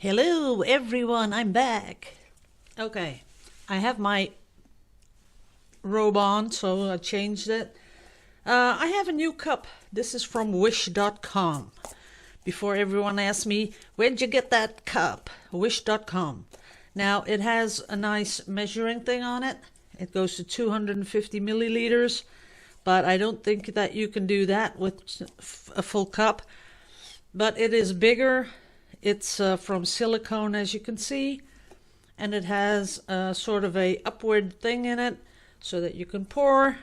Hello everyone, I'm back. Okay, I have my robe on, so I changed it. I have a new cup. This is from wish.com. Before everyone asks me, where'd you get that cup? Wish.com. Now, it has a nice measuring thing on it. It goes to 250 milliliters, but I don't think that you can do that with a full cup. But it is bigger. It's from silicone, as you can see, and it has sort of a upward thing in it so that you can pour.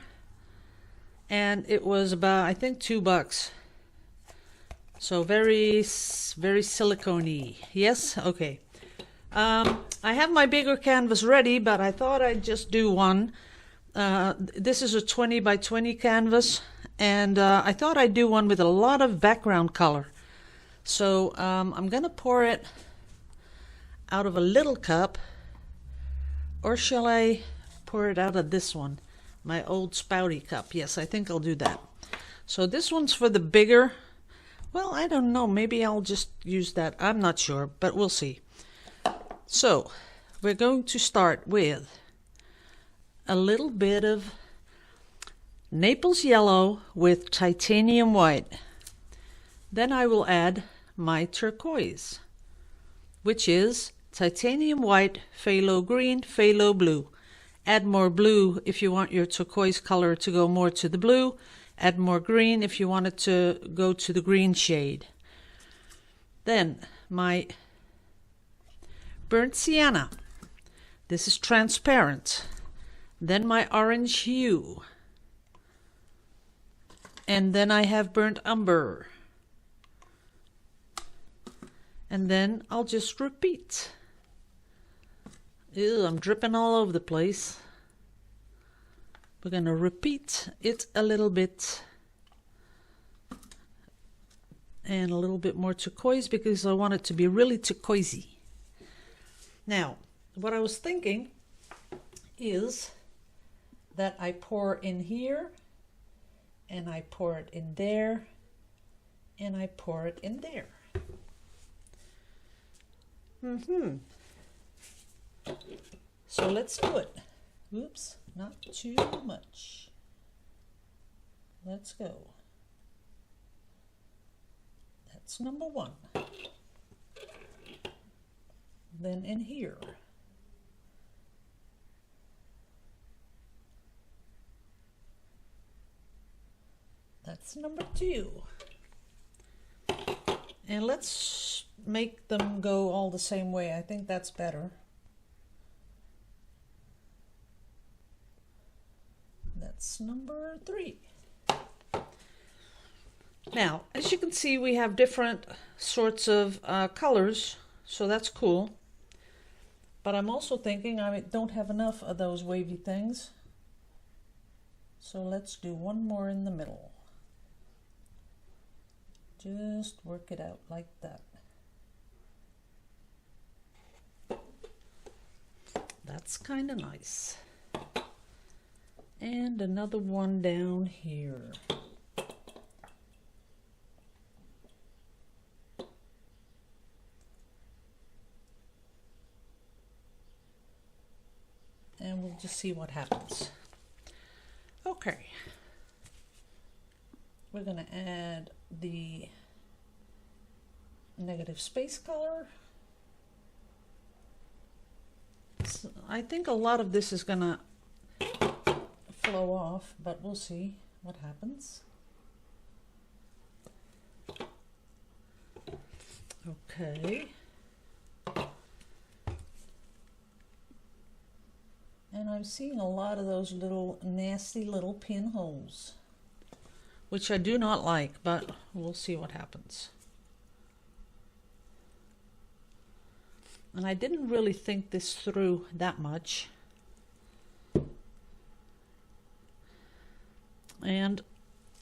And it was about, I think, $2. So very silicone-y. Yes? Okay. I have my bigger canvas ready, but I thought I'd just do one. This is a 20 by 20 canvas, and I thought I'd do one with a lot of background color. So I'm going to pour it out of a little cup, or shall I pour it out of this one, my old spouty cup? Yes, I think I'll do that. So this one's for the bigger. Well, I don't know. Maybe I'll just use that. I'm not sure, but we'll see. So we're going to start with a little bit of Naples yellow with titanium white. Then I will add my turquoise, which is titanium white, phthalo green, phthalo blue. Add more blue if you want your turquoise color to go more to the blue. Add more green if you want it to go to the green shade. Then my burnt sienna. This is transparent. Then my orange hue. And then I have burnt umber. And then I'll just repeat. Ew, I'm dripping all over the place. We're going to repeat it a little bit. And a little bit more turquoise because I want it to be really turquoisey. Now, what I was thinking is that I pour in here, and I pour it in there, and I pour it in there. So let's do it. Oops, not too much. Let's go. That's number one. Then in here. That's number two. And let's make them go all the same way. I think that's better. That's number three. Now, as you can see, we have different sorts of colors, so that's cool. But I'm also thinking I don't have enough of those wavy things. So let's do one more in the middle. Just work it out like that. That's kind of nice. And another one down here. And we'll just see what happens. Okay. We're going to add the negative space color. So I think a lot of this is going to flow off, but we'll see what happens. Okay. And I'm seeing a lot of those little nasty little pinholes, which I do not like, but we'll see what happens. And I didn't really think this through that much. And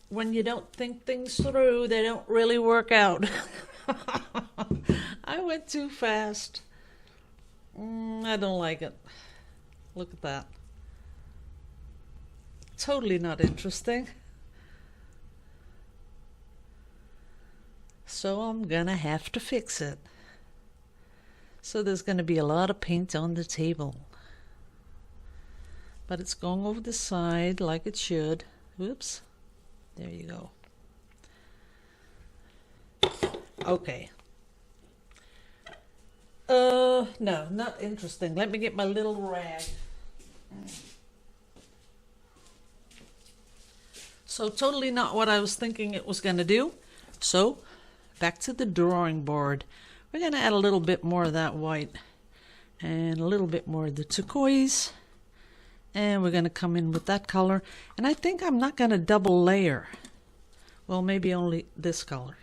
when you don't think things through, they don't really work out. I went too fast. I don't like it. Look at that. Totally not interesting. So I'm gonna have to fix it. So there's going to be a lot of paint on the table. But it's going over the side like it should. Oops. There you go. Okay. No, not interesting. Let me get my little rag. So totally not what I was thinking it was going to do. So back to the drawing board. We're going to add a little bit more of that white and a little bit more of the turquoise. And we're going to come in with that color. And I think I'm not going to double layer. Well, maybe only this color.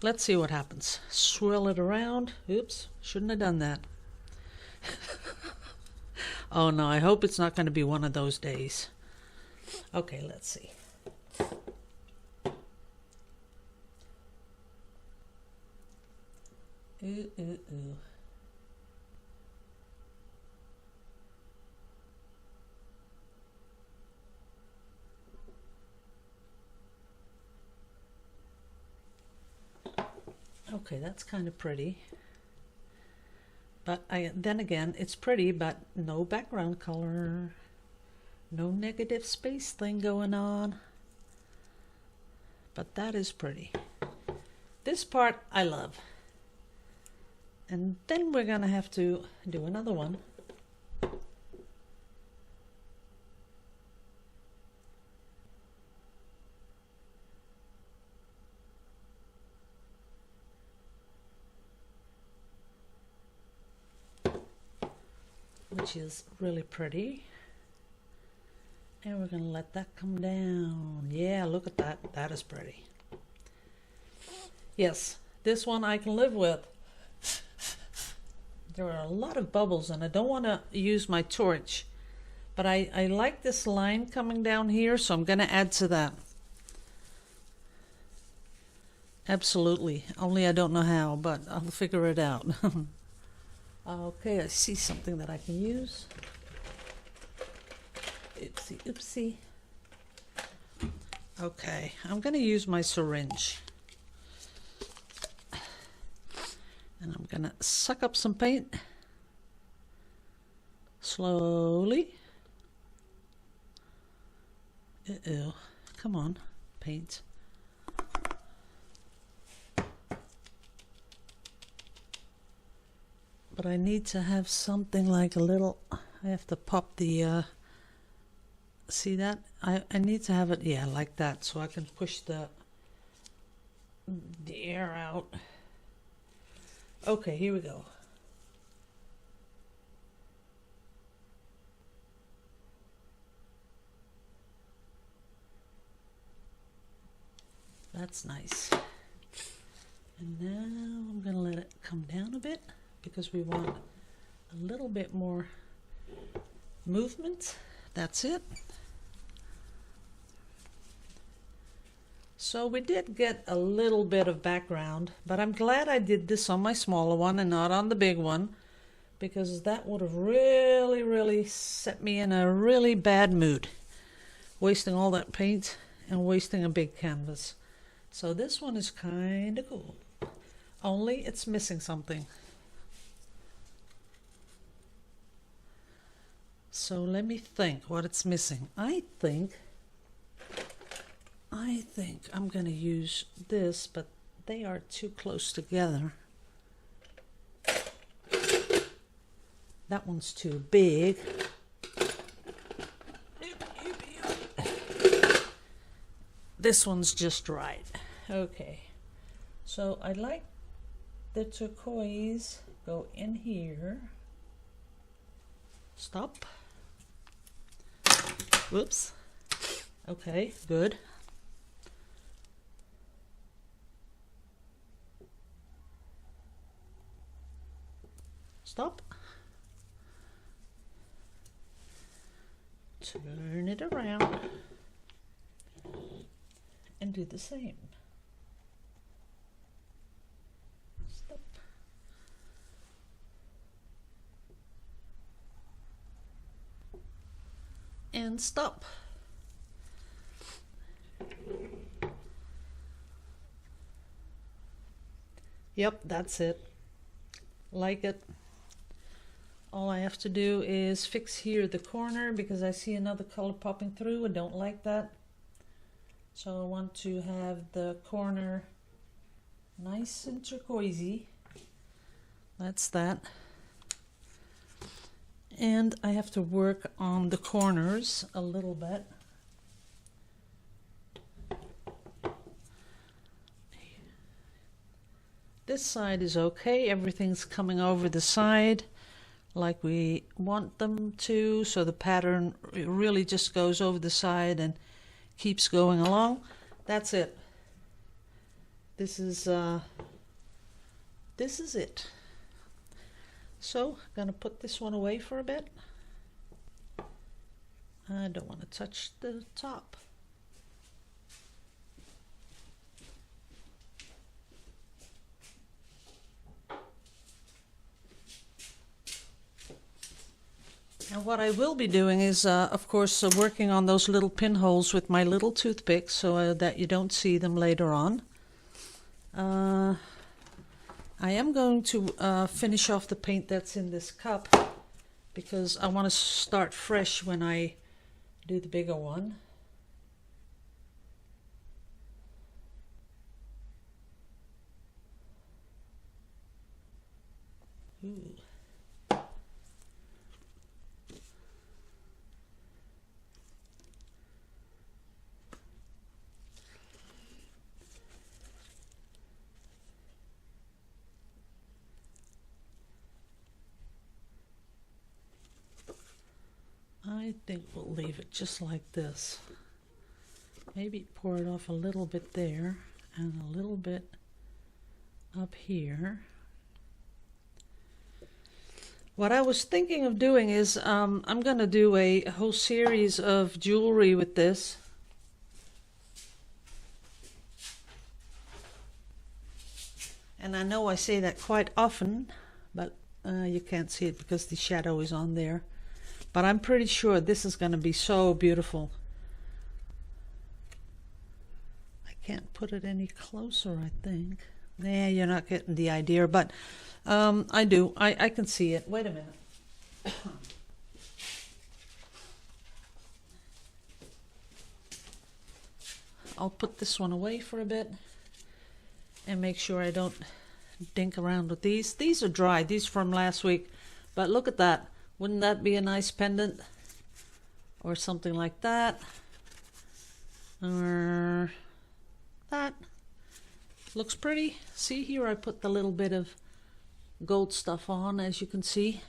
Let's see what happens. Swirl it around. Oops, shouldn't have done that. Oh no, I hope it's not going to be one of those days. Okay, let's see. Ooh, ooh, ooh. Okay, that's kind of pretty. But then again, it's pretty, but no background color. No negative space thing going on. But that is pretty. This part I love. And then we're going to have to do another one. Which is really pretty. And we're going to let that come down. Yeah, look at that. That is pretty. Yes, this one I can live with. There are a lot of bubbles and I don't want to use my torch. But I like this line coming down here, so I'm going to add to that. Absolutely. Only I don't know how, but I'll figure it out. Okay, I see something that I can use. Oopsie, oopsie. Okay, I'm going to use my syringe. And I'm going to suck up some paint. Slowly. Uh-oh. Come on, paint. But I need to have something like a little, I have to pop the, see that? I need to have it, yeah, like that, so I can push the air out. Okay, here we go. That's nice. And now I'm going to let it come down a bit, because we want a little bit more movement. That's it. So we did get a little bit of background, but I'm glad I did this on my smaller one and not on the big one, because that would have really set me in a really bad mood, wasting all that paint and wasting a big canvas. So this one is kind of cool, only it's missing something. So let me think what it's missing. I think I'm going to use this, but they are too close together. That one's too big. This one's just right. Okay. So I like the turquoise go in here. Stop. Whoops. Okay, good. Stop. Turn it around and do the same. Stop. And stop. Yep, that's it. like it. All I have to do is fix here the corner because I see another color popping through. I don't like that. So I want to have the corner nice and turquoisey. That's that. And I have to work on the corners a little bit. This side is okay. Everything's coming over the side like we want them to, so the pattern really just goes over the side and keeps going along. That's it. This is it. So I'm gonna put this one away for a bit. I don't want to touch the top. And what I will be doing is, of course, working on those little pinholes with my little toothpick so that you don't see them later on. I am going to finish off the paint that's in this cup because I want to start fresh when I do the bigger one. Ooh. I think we'll leave it just like this. Maybe pour it off a little bit there and a little bit up here. What I was thinking of doing is I'm going to do a whole series of jewelry with this. And I know I say that quite often, but you can't see it because the shadow is on there. But I'm pretty sure this is going to be so beautiful. I can't put it any closer, I think. Nah, you're not getting the idea, but I do. I can see it. Wait a minute. I'll put this one away for a bit and make sure I don't dink around with these. These are dry. These are from last week. But look at that. Wouldn't that be a nice pendant? Or something like that. Or that. Looks pretty. See here I put the little bit of gold stuff on, as you can see.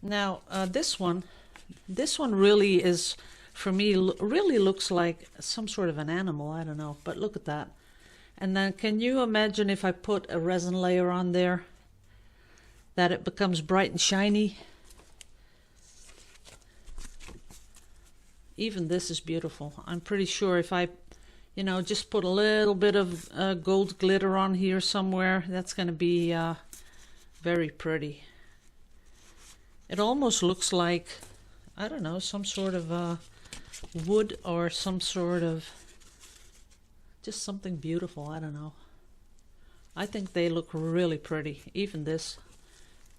Now this one really is, for me, really looks like some sort of an animal. I don't know, but look at that. And then can you imagine if I put a resin layer on there, that it becomes bright and shiny? Even this is beautiful. I'm pretty sure if I, just put a little bit of gold glitter on here somewhere, that's going to be very pretty. It almost looks like, I don't know, some sort of wood or some sort of, just something beautiful. I don't know. I think they look really pretty. Even this.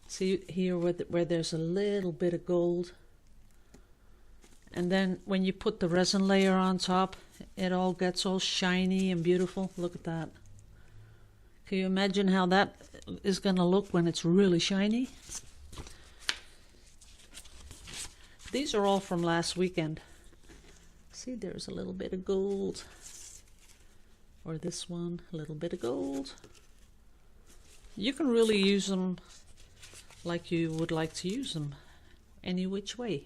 See here where there's a little bit of gold. And then when you put the resin layer on top, it all gets all shiny and beautiful. Look at that. Can you imagine how that is going to look when it's really shiny? These are all from last weekend. See, there's a little bit of gold. Or this one, a little bit of gold. You can really use them like you would like to use them, any which way.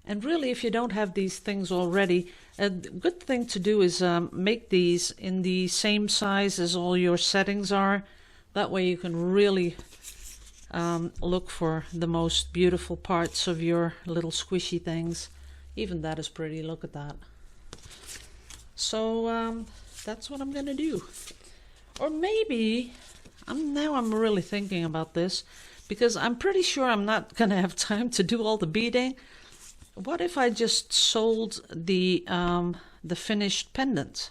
And really, if you don't have these things already, a good thing to do is make these in the same size as all your settings are. That way you can really look for the most beautiful parts of your little squishy things. Even that is pretty. Look at that. So that's what I'm going to do. Or maybe, I'm really thinking about this, because I'm pretty sure I'm not going to have time to do all the beading. What if I just sold the finished pendants?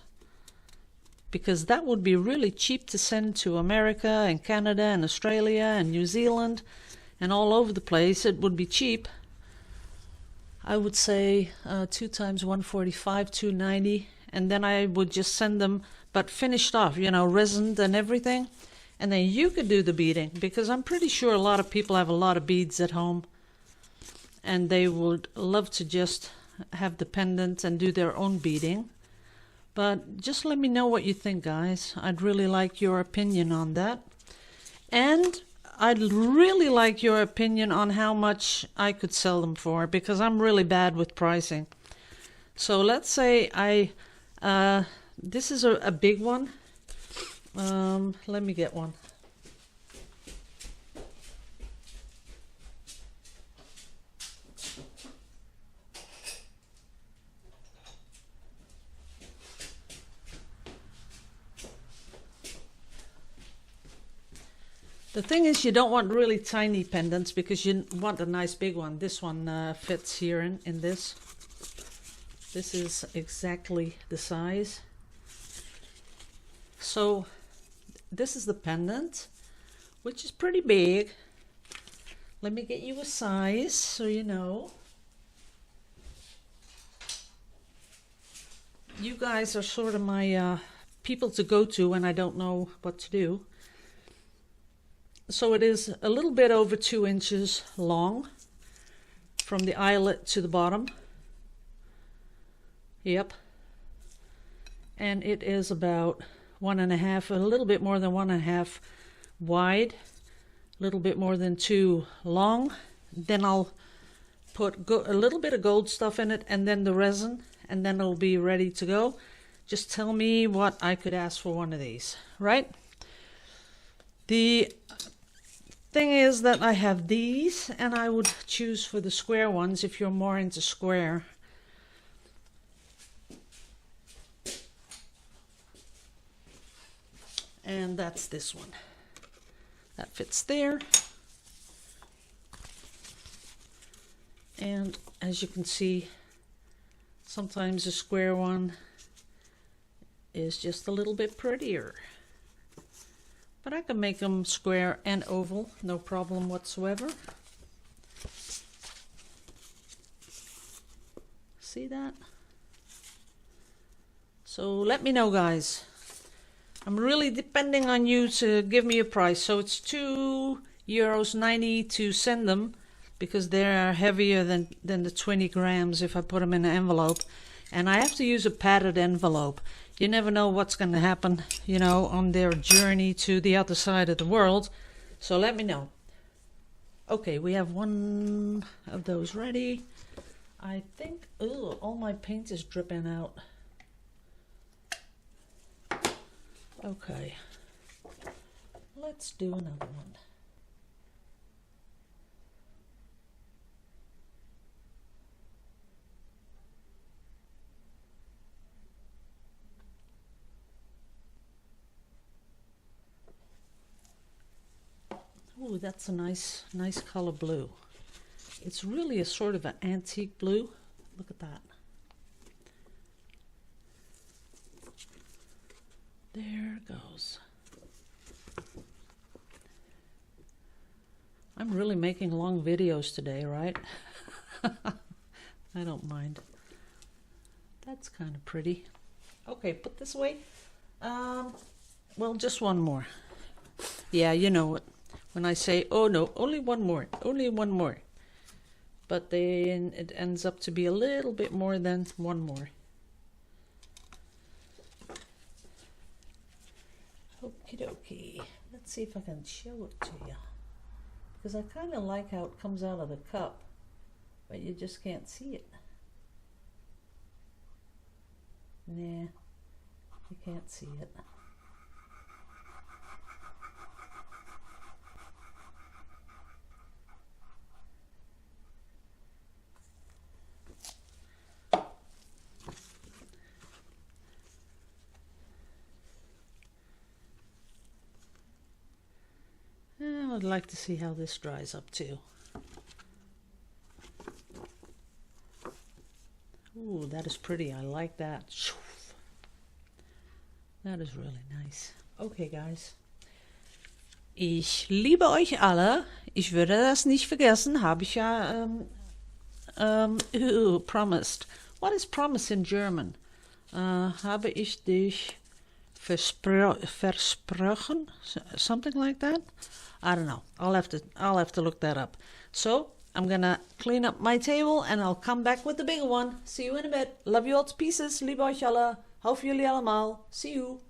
because that would be really cheap to send to America and Canada and Australia and New Zealand and all over the place. It would be cheap. I would say 2 times 145, 290, and then I would just send them, but finished off, you know, resined and everything. And then you could do the beading, because I'm pretty sure a lot of people have a lot of beads at home and they would love to just have the pendant and do their own beading. But just let me know what you think, guys. I'd really like your opinion on that. And I'd really like your opinion on how much I could sell them for, because I'm really bad with pricing. So let's say this is a big one. Let me get one. The thing is, you don't want really tiny pendants because you want a nice big one. This one fits here in this. This is exactly the size. So this is the pendant, which is pretty big. Let me get you a size so you know. You guys are sort of my people to go to when I don't know what to do. So it is a little bit over 2 inches long from the eyelet to the bottom. Yep. And it is about 1.5, a little bit more than 1.5 wide, a little bit more than 2 long. Then I'll put a little bit of gold stuff in it and then the resin, and then it'll be ready to go. Just tell me what I could ask for one of these, right? The thing is that I have these, and I would choose for the square ones if you're more into square. And that's this one. That fits there. And as you can see, sometimes a square one is just a little bit prettier. But I can make them square and oval, no problem whatsoever. See that? So let me know, guys. I'm really depending on you to give me a price. So it's €2.90 to send them, because they're heavier than the 20 grams if I put them in an envelope. And I have to use a padded envelope. You never know what's going to happen, you know, on their journey to the other side of the world. So let me know. Okay, we have one of those ready. I think, oh, all my paint is dripping out. Okay, let's do another one. Oh, that's a nice color blue. It's really a sort of an antique blue. Look at that. There it goes. I'm really making long videos today, right? I don't mind. That's kind of pretty. Okay, put this away. Well, just one more. Yeah, you know it. When I say, oh no, only one more, only one more. But then it ends up to be a little bit more than one more. Okie dokie. Let's see if I can show it to you. Because I kind of like how it comes out of the cup, but you just can't see it. Nah, you can't see it. I'd like to see how this dries up too. Ooh, that is pretty. I like that. That is really nice. Okay, guys. Ich liebe euch alle. Ich würde das nicht vergessen, habe ich ja promised. What is promise in German? Habe ich dich versprochen? Something like that? I don't know. I'll have to look that up. So I'm gonna clean up my table and I'll come back with the bigger one. See you in a bit. Love you all to pieces. Liebe euch alle. Hou voor jullie allemaal. See you.